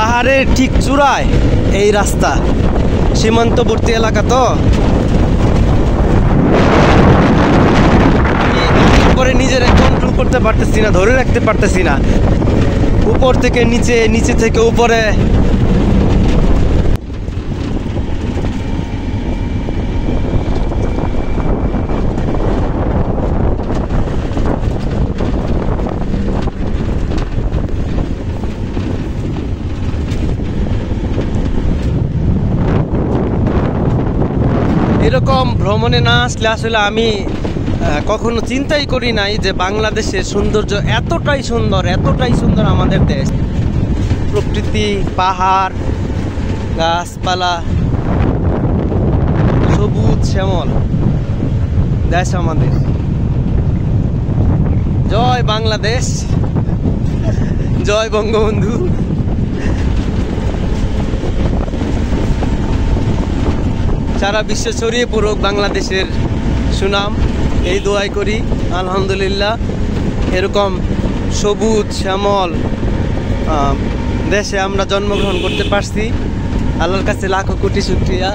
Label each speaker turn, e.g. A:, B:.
A: পাহাড়ের ঠিক চূড়ায় এই রাস্তা, সীমান্তবর্তী এলাকা তো পরে নিজের কন্ট্রোল করতে পারতেছি না, ধরে রাখতে পারতেছি না। উপর থেকে নিচে, নিচে থেকে উপরে। এরকম ভ্রমণে না আসলে আসলে আমি কখনো চিন্তাই করি নাই যে বাংলাদেশের সৌন্দর্য এতটাই সুন্দর, এতটাই সুন্দর আমাদের দেশ। প্রকৃতি, পাহাড়, গাছপালা, সবুজ শ্যামল দেশ আমাদের। জয় বাংলাদেশ, জয় বঙ্গবন্ধু। সারা বিশ্ব ছড়িয়ে পড়ুক বাংলাদেশের সুনাম, এই দোয়াই করি। আলহামদুলিল্লাহ, এরকম সবুজ শ্যামল দেশে আমরা জন্মগ্রহণ করতে পারছি। আল্লাহর কাছে লাখো কোটি শুকরিয়া।